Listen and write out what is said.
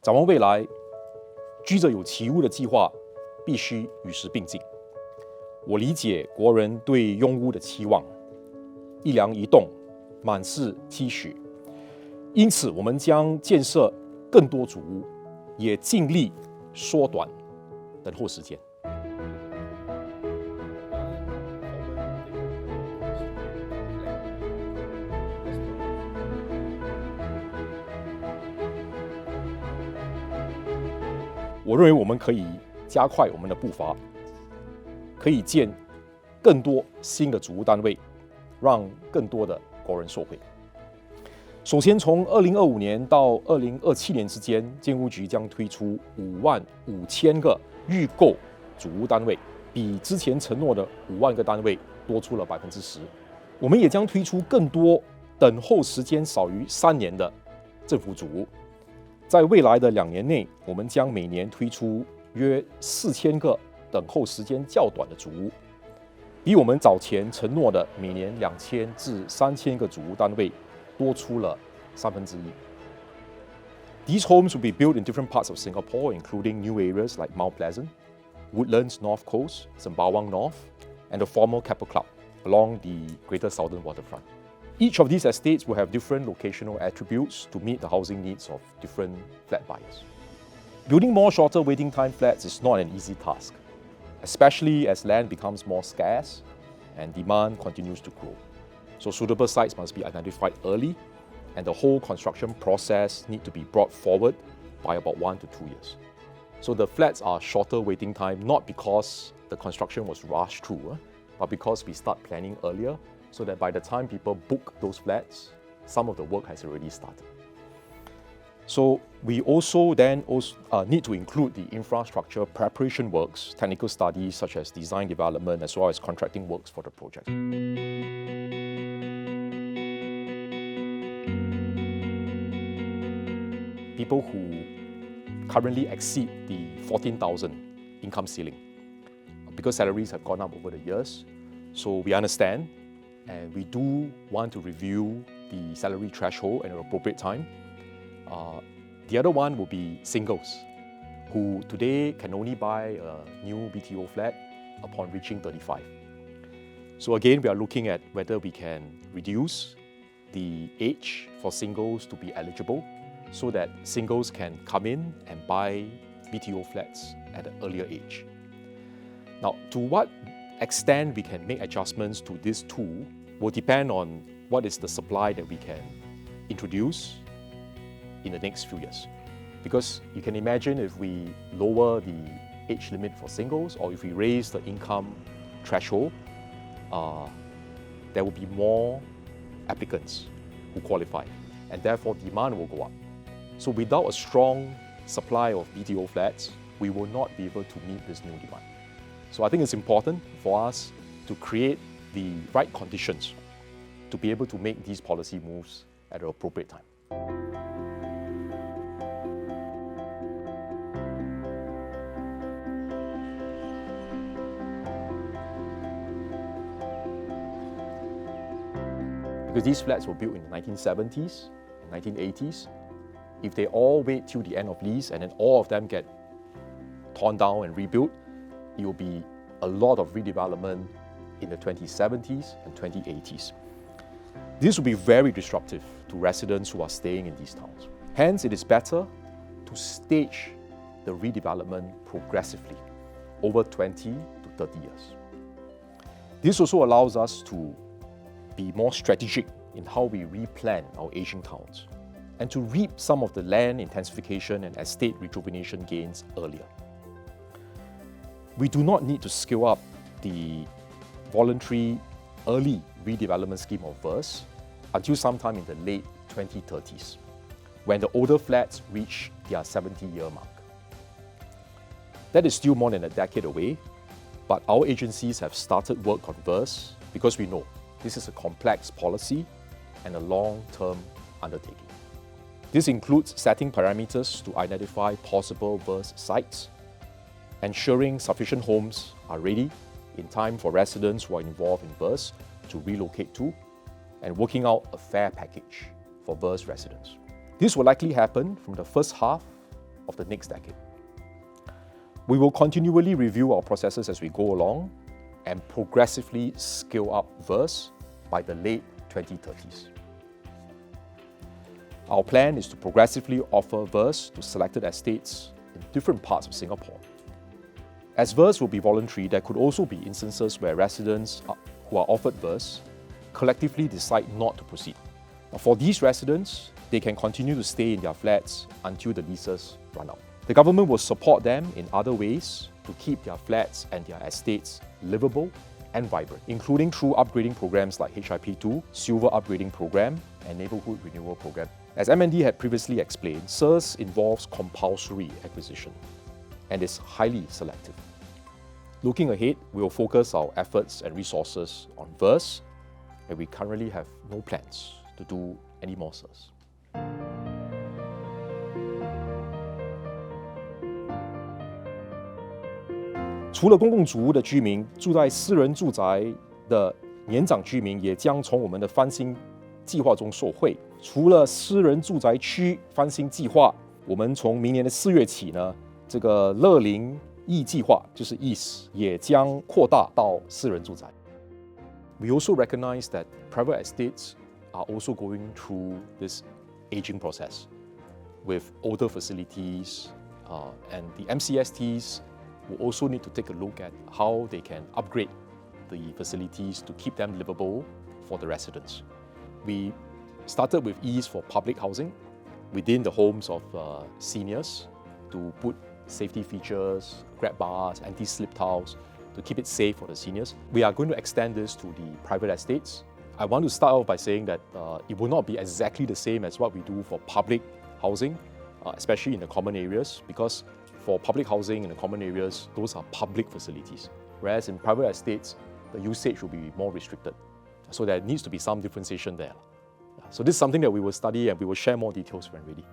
展望未来，居者有其屋的计划必须与时并进。我理解国人对拥屋的期望，一梁一栋，满是期许。因此，我们将建设更多组屋，也尽力缩短等候时间。我认为我们可以加快我们的步伐，可以建更多新的组屋单位，让更多的国人受惠。首先，从2025年到2027年之间，建屋局将推出55000个预购组屋单位，比之前承诺的5万个单位多出了10%。我们也将推出更多等候时间少于3年的政府组屋。在未来的2年内，我们将每年推出约4000个等候时间较短的组屋，比我们早前承诺的每年2000至3000个组屋单位多出了1/3。These homes will be built in different parts of Singapore, including new areas like Mount Pleasant, Woodlands North Coast, Sembawang North, and the former Keppel Club along the Greater Southern Waterfront. Each of these estates will have different locational attributes to meet the housing needs of different flat buyers. Building more shorter waiting time flats is not an easy task, especially as land becomes more scarce and demand continues to grow. So suitable sites must be identified early, and the whole construction process needs to be brought forward by about 1 to 2 years. So the flats are shorter waiting time not because the construction was rushed through, but because we start planning earlier, so that by the time people book those flats, some of the work has already started. So we also need to include the infrastructure preparation works, technical studies such as design development, as well as contracting works for the project. People who currently exceed the 14,000 income ceiling, because salaries have gone up over the years, so we understand and we do want to review the salary threshold at an appropriate time. The other one will be singles, who today can only buy a new BTO flat upon reaching 35. So again, we are looking at whether we can reduce the age for singles to be eligible, so that singles can come in and buy BTO flats at an earlier age. Now, to what extent we can make adjustments to this tool will depend on what is the supply that we can introduce in the next few years. Because you can imagine if we lower the age limit for singles, or if we raise the income threshold, there will be more applicants who qualify, and therefore demand will go up. So without a strong supply of BTO flats, we will not be able to meet this new demand. So I think it's important for us to create the right conditions to be able to make these policy moves at an appropriate time. Because these flats were built in the 1970s, 1980s, if they all wait till the end of lease and then all of them get torn down and rebuilt, it will be a lot of redevelopment in the 2070s and 2080s. This will be very disruptive to residents who are staying in these towns. Hence, it is better to stage the redevelopment progressively over 20 to 30 years. This also allows us to be more strategic in how we replan our aging towns and to reap some of the land intensification and estate rejuvenation gains earlier. We do not need to scale up the voluntary early redevelopment scheme of VERS until sometime in the late 2030s, when the older flats reach their 70-year mark. That is still more than a decade away, but our agencies have started work on VERS because we know this is a complex policy and a long-term undertaking. This includes setting parameters to identify possible VERS sites, ensuring sufficient homes are ready in time for residents who are involved in VERS to relocate to, and working out a fair package for VERS residents. This will likely happen from the first half of the next decade. We will continually review our processes as we go along and progressively scale up VERS by the late 2030s. Our plan is to progressively offer VERS to selected estates in different parts of Singapore. As VERS will be voluntary, there could also be instances where residents who are offered VERS collectively decide not to proceed. Now, for these residents, they can continue to stay in their flats until the leases run out. The government will support them in other ways to keep their flats and their estates livable and vibrant, including through upgrading programs like HIP2, Silver Upgrading Program, and Neighbourhood Renewal Program. As MND had previously explained, SERS involves compulsory acquisition and is highly selective. Looking ahead, we will focus our efforts and resources on VERS, and we currently have no plans to do any more SERS. 除了公共组屋的居民，住在私人住宅的年长居民也将从我们的翻新计划中受惠。除了私人住宅区翻新计划，我们从明年的4月起呢，这个乐龄易计划就是 EASE 也将扩大到私人住宅。We also recognize that private estates are also going through this aging process with older facilities, and the MCSTs will also need to take a look at how they can upgrade the facilities to keep them livable for the residents. We started with EASE for public housing within the homes of seniors to put safety features, grab bars, anti-slip tiles to keep it safe for the seniors. We are going to extend this to the private estates. I want to start off by saying that it will not be exactly the same as what we do for public housing, especially in the common areas, because for public housing in the common areas, those are public facilities. Whereas in private estates, the usage will be more restricted. So there needs to be some differentiation there. So this is something that we will study and we will share more details when ready.